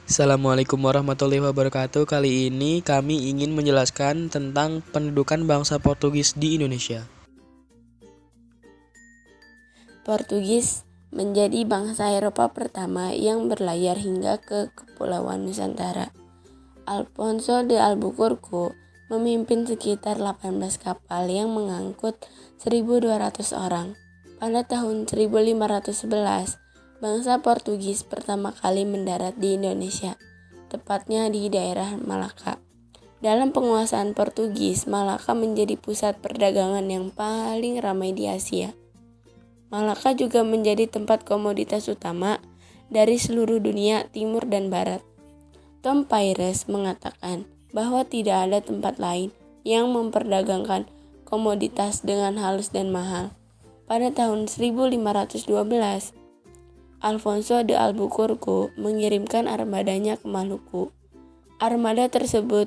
Assalamualaikum warahmatullahi wabarakatuh. Kali ini kami ingin menjelaskan tentang pendudukan bangsa Portugis di Indonesia. Portugis menjadi bangsa Eropa pertama yang berlayar hingga ke Kepulauan Nusantara. Alfonso de Albuquerque memimpin sekitar 18 kapal yang mengangkut 1.200 orang. Pada tahun 1511, bangsa Portugis pertama kali mendarat di Indonesia, tepatnya di daerah Malaka. Dalam penguasaan Portugis, Malaka menjadi pusat perdagangan yang paling ramai di Asia. Malaka juga menjadi tempat komoditas utama dari seluruh dunia timur dan barat. Tom Pires mengatakan bahwa tidak ada tempat lain yang memperdagangkan komoditas dengan halus dan mahal. Pada tahun 1512, Alfonso de Albuquerque mengirimkan armadanya ke Maluku. Armada tersebut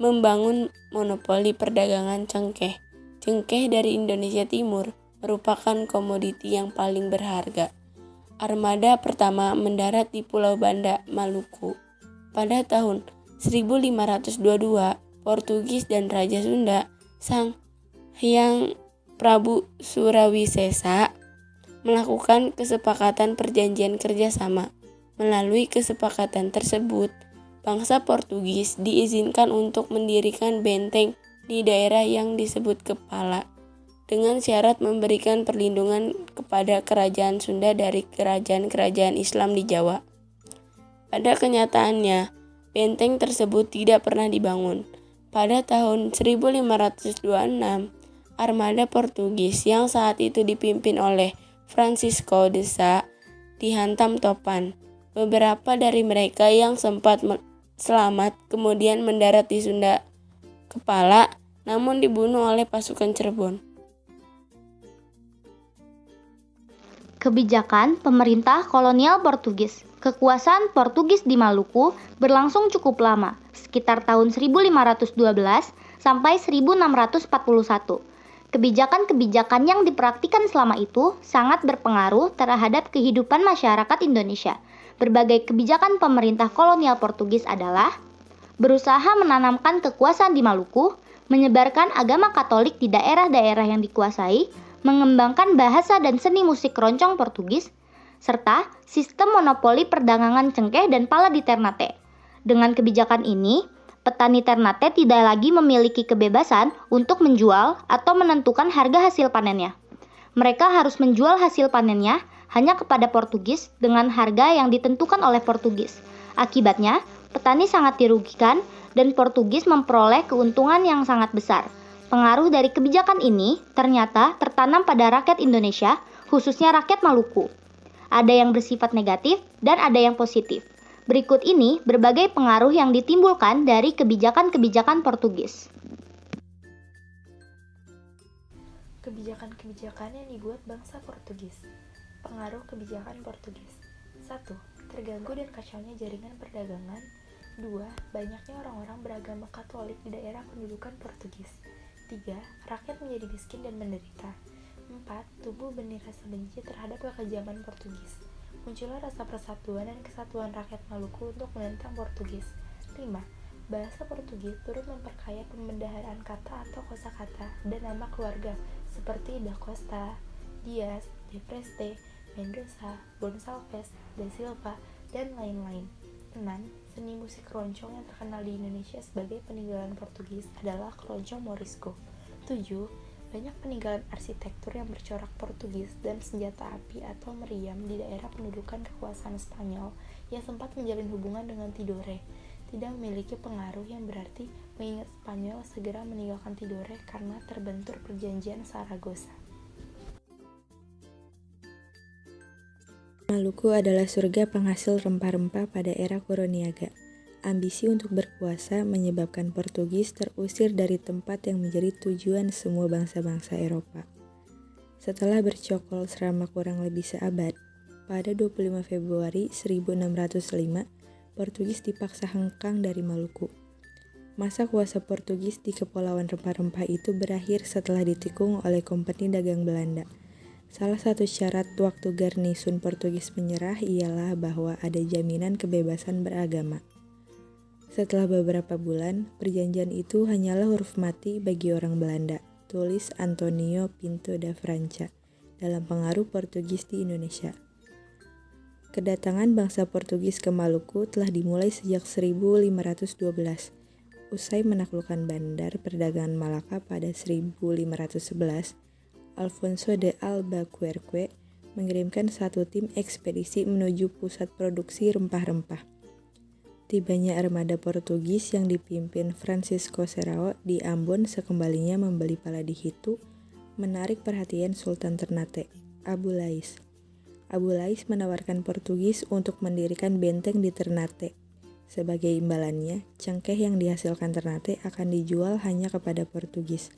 membangun monopoli perdagangan cengkeh. Cengkeh dari Indonesia Timur merupakan komoditi yang paling berharga. Armada pertama mendarat di Pulau Banda, Maluku. Pada tahun 1522, Portugis dan Raja Sunda, Sang Hyang Prabu Surawisesa, melakukan kesepakatan perjanjian kerjasama. Melalui kesepakatan tersebut, bangsa Portugis diizinkan untuk mendirikan benteng di daerah yang disebut Kepala, dengan syarat memberikan perlindungan kepada kerajaan Sunda dari kerajaan-kerajaan Islam di Jawa. Pada kenyataannya, benteng tersebut tidak pernah dibangun. Pada tahun 1526, armada Portugis yang saat itu dipimpin oleh Francisco de Sá dihantam topan. Beberapa dari mereka yang sempat selamat kemudian mendarat di Sunda Kepala, namun dibunuh oleh pasukan Cirebon. Kebijakan pemerintah kolonial Portugis. Kekuasaan Portugis di Maluku berlangsung cukup lama, sekitar tahun 1512 sampai 1641. Kebijakan-kebijakan yang dipraktikkan selama itu sangat berpengaruh terhadap kehidupan masyarakat Indonesia. Berbagai kebijakan pemerintah kolonial Portugis adalah berusaha menanamkan kekuasaan di Maluku, menyebarkan agama Katolik di daerah-daerah yang dikuasai, mengembangkan bahasa dan seni musik keroncong Portugis, serta sistem monopoli perdagangan cengkeh dan pala di Ternate. Dengan kebijakan ini, petani Ternate tidak lagi memiliki kebebasan untuk menjual atau menentukan harga hasil panennya. Mereka harus menjual hasil panennya hanya kepada Portugis dengan harga yang ditentukan oleh Portugis. Akibatnya, petani sangat dirugikan dan Portugis memperoleh keuntungan yang sangat besar. Pengaruh dari kebijakan ini ternyata tertanam pada rakyat Indonesia, khususnya rakyat Maluku. Ada yang bersifat negatif dan ada yang positif. Berikut ini berbagai pengaruh yang ditimbulkan dari kebijakan-kebijakan Portugis. Kebijakan-kebijakan yang dibuat bangsa Portugis. Pengaruh kebijakan Portugis. 1. Terganggu dan kacaunya jaringan perdagangan. 2. Banyaknya orang-orang beragama Katolik di daerah pendudukan Portugis. 3. Rakyat menjadi miskin dan menderita. 4. Tumbuh benih rasa benci terhadap kekejaman Portugis. Muncullah rasa persatuan dan kesatuan rakyat Maluku untuk menentang Portugis. 5. Bahasa Portugis turut memperkaya pembendaharaan kata atau kosakata dan nama keluarga seperti da Costa, Dias, de Preste, Mendoza, Gonçalves, da Silva, dan lain-lain. 6. Seni musik keroncong yang terkenal di Indonesia sebagai peninggalan Portugis adalah keroncong Morisco. 7. Banyak peninggalan arsitektur yang bercorak Portugis dan senjata api atau meriam di daerah pendudukan kekuasaan Spanyol yang sempat menjalin hubungan dengan Tidore. Tidak memiliki pengaruh yang berarti mengingat Spanyol segera meninggalkan Tidore karena terbentur perjanjian Saragossa. Maluku adalah surga penghasil rempah-rempah pada era kolonial. Ambisi untuk berkuasa menyebabkan Portugis terusir dari tempat yang menjadi tujuan semua bangsa-bangsa Eropa. Setelah bercokol selama kurang lebih seabad, pada 25 Februari 1605, Portugis dipaksa hengkang dari Maluku. Masa kuasa Portugis di Kepulauan Rempah-Rempah itu berakhir setelah ditikung oleh Kompeni Dagang Belanda. Salah satu syarat waktu garnisun Portugis menyerah ialah bahwa ada jaminan kebebasan beragama. Setelah beberapa bulan, perjanjian itu hanyalah huruf mati bagi orang Belanda, tulis Antonio Pinto da França dalam Pengaruh Portugis di Indonesia. Kedatangan bangsa Portugis ke Maluku telah dimulai sejak 1512. Usai menaklukkan bandar perdagangan Malaka pada 1511, Alfonso de Albuquerque mengirimkan satu tim ekspedisi menuju pusat produksi rempah-rempah. Tibanya armada Portugis yang dipimpin Francisco Serrao di Ambon sekembalinya membeli paladi hitu menarik perhatian Sultan Ternate, Abu Lais. Abu Lais menawarkan Portugis untuk mendirikan benteng di Ternate. Sebagai imbalannya, cengkeh yang dihasilkan Ternate akan dijual hanya kepada Portugis.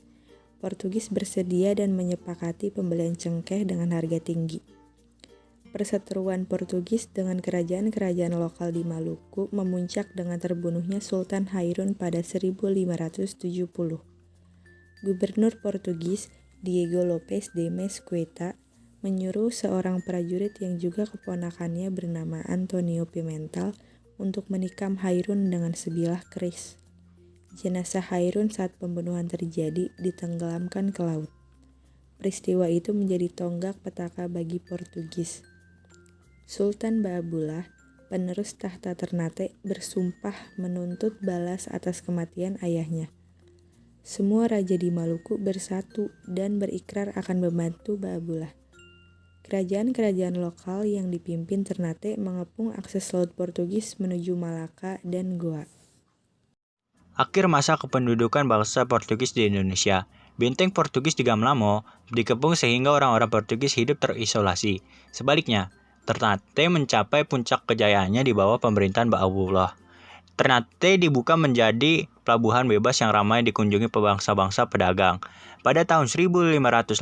Portugis bersedia dan menyepakati pembelian cengkeh dengan harga tinggi. Perseteruan Portugis dengan kerajaan-kerajaan lokal di Maluku memuncak dengan terbunuhnya Sultan Hairun pada 1570. Gubernur Portugis, Diego Lopes de Mesquita, menyuruh seorang prajurit yang juga keponakannya bernama Antonio Pimentel untuk menikam Hairun dengan sebilah keris. Jenazah Hairun saat pembunuhan terjadi ditenggelamkan ke laut. Peristiwa itu menjadi tonggak petaka bagi Portugis. Sultan Baabullah, penerus tahta Ternate, bersumpah menuntut balas atas kematian ayahnya. Semua raja di Maluku bersatu dan berikrar akan membantu Baabullah. Kerajaan-kerajaan lokal yang dipimpin Ternate mengepung akses laut Portugis menuju Malaka dan Goa. Akhir masa kependudukan bangsa Portugis di Indonesia. Benteng Portugis di Gamlamo dikepung sehingga orang-orang Portugis hidup terisolasi. Sebaliknya, Ternate mencapai puncak kejayaannya di bawah pemerintahan Baabullah. Ternate dibuka menjadi pelabuhan bebas yang ramai dikunjungi bangsa-bangsa pedagang. Pada tahun 1580,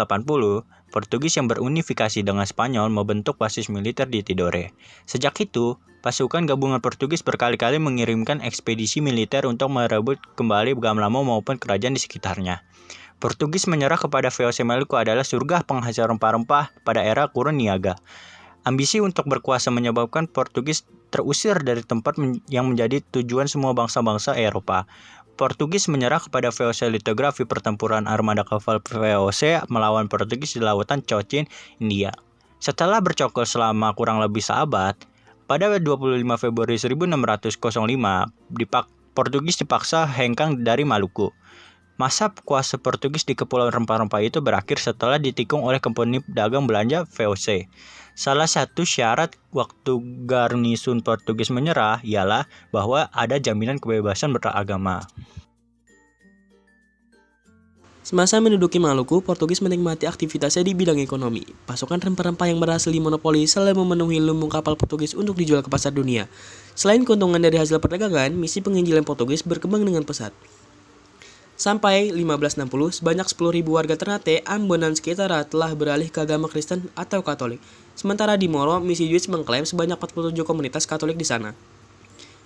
Portugis yang berunifikasi dengan Spanyol membentuk basis militer di Tidore. Sejak itu, pasukan gabungan Portugis berkali-kali mengirimkan ekspedisi militer untuk merebut kembali Gamlamo maupun kerajaan di sekitarnya. Portugis menyerah kepada VOC Maluku adalah surga penghasil rempah-rempah pada era Kurun Niaga. Ambisi untuk berkuasa menyebabkan Portugis terusir dari tempat yang menjadi tujuan semua bangsa-bangsa Eropa. Portugis menyerah kepada VOC litografi pertempuran armada kapal VOC melawan Portugis di lautan Cochin, India. Setelah bercokol selama kurang lebih seabad, pada 25 Februari 1605, Portugis dipaksa hengkang dari Maluku. Masa kuasa Portugis di Kepulauan Rempah-Rempah itu berakhir setelah ditikung oleh Kompeni Dagang Belanda VOC. Salah satu syarat waktu garnisun Portugis menyerah ialah bahwa ada jaminan kebebasan beragama. Semasa menduduki Maluku, Portugis menikmati aktivitasnya di bidang ekonomi. Pasukan rempah-rempah yang berhasil dimonopoli selalu memenuhi lumbung kapal Portugis untuk dijual ke pasar dunia. Selain keuntungan dari hasil perdagangan, misi penginjilan Portugis berkembang dengan pesat. Sampai 1560, sebanyak 10.000 warga Ternate, Ambon dan sekitarnya telah beralih ke agama Kristen atau Katolik. Sementara di Moro, misi Jewish mengklaim sebanyak 47 komunitas Katolik di sana.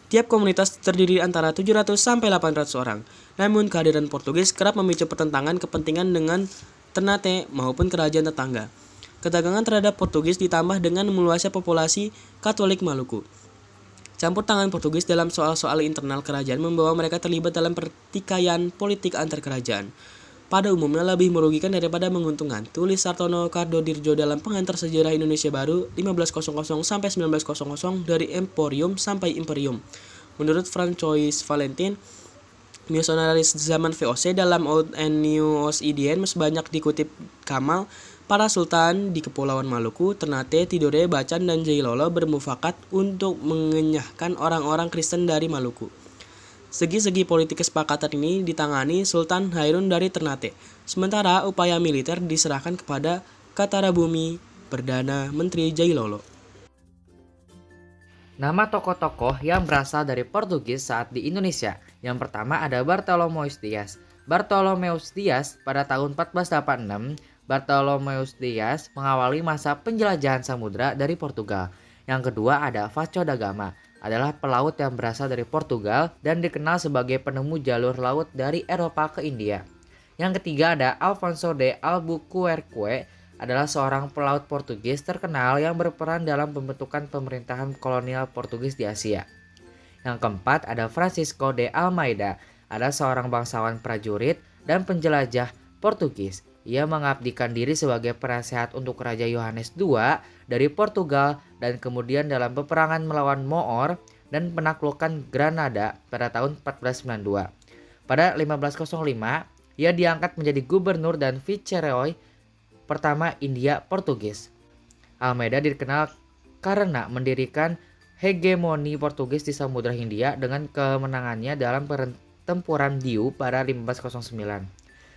Tiap komunitas terdiri antara 700 sampai 800 orang. Namun kehadiran Portugis kerap memicu pertentangan kepentingan dengan Ternate maupun kerajaan tetangga. Kedatangan terhadap Portugis ditambah dengan meluasnya populasi Katolik Maluku. Campur tangan Portugis dalam soal-soal internal kerajaan membawa mereka terlibat dalam pertikaian politik antar kerajaan. Pada umumnya lebih merugikan daripada menguntungkan, tulis Sartono Cardodirjo dalam Pengantar Sejarah Indonesia Baru 1500 sampai 1900 dari Emporium sampai Imperium. Menurut Francois Valentin, misionaris zaman VOC dalam Old and New Occident sebanyak dikutip Kamal, para sultan di Kepulauan Maluku, Ternate, Tidore, Bacan, dan Jailolo bermufakat untuk mengenyahkan orang-orang Kristen dari Maluku. Segi-segi politik kesepakatan ini ditangani Sultan Hairun dari Ternate, sementara upaya militer diserahkan kepada Katarabumi, Perdana Menteri Jailolo. Nama tokoh-tokoh yang berasal dari Portugis saat di Indonesia. Yang pertama ada Bartolomeus Dias. Bartolomeus Dias pada tahun 1486, Bartolomeus Dias mengawali masa penjelajahan samudra dari Portugal. Yang kedua ada Vasco da Gama, adalah pelaut yang berasal dari Portugal dan dikenal sebagai penemu jalur laut dari Eropa ke India. Yang ketiga ada Alfonso de Albuquerque, adalah seorang pelaut Portugis terkenal yang berperan dalam pembentukan pemerintahan kolonial Portugis di Asia. Yang keempat ada Francisco de Almeida, adalah seorang bangsawan prajurit dan penjelajah Portugis. Ia mengabdikan diri sebagai penasehat untuk Raja Yohanes II dari Portugal dan kemudian dalam peperangan melawan Moor dan penaklukan Granada pada tahun 1492. Pada 1505, ia diangkat menjadi gubernur dan viceroy pertama India Portugis. Almeida dikenal karena mendirikan hegemoni Portugis di Samudra Hindia dengan kemenangannya dalam pertempuran Diu pada 1509.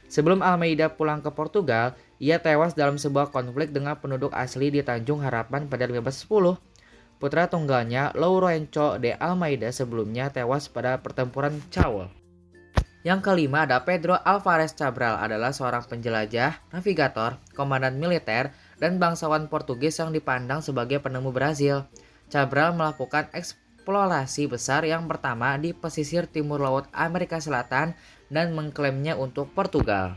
Sebelum Almeida pulang ke Portugal, ia tewas dalam sebuah konflik dengan penduduk asli di Tanjung Harapan pada 1510. Putra tunggalnya, Lourenço de Almeida, sebelumnya tewas pada pertempuran Chaul. Yang kelima ada Pedro Álvares Cabral, adalah seorang penjelajah, navigator, komandan militer, dan bangsawan Portugis yang dipandang sebagai penemu Brazil. Cabral melakukan eksplorasi besar yang pertama di pesisir timur laut Amerika Selatan dan mengklaimnya untuk Portugal.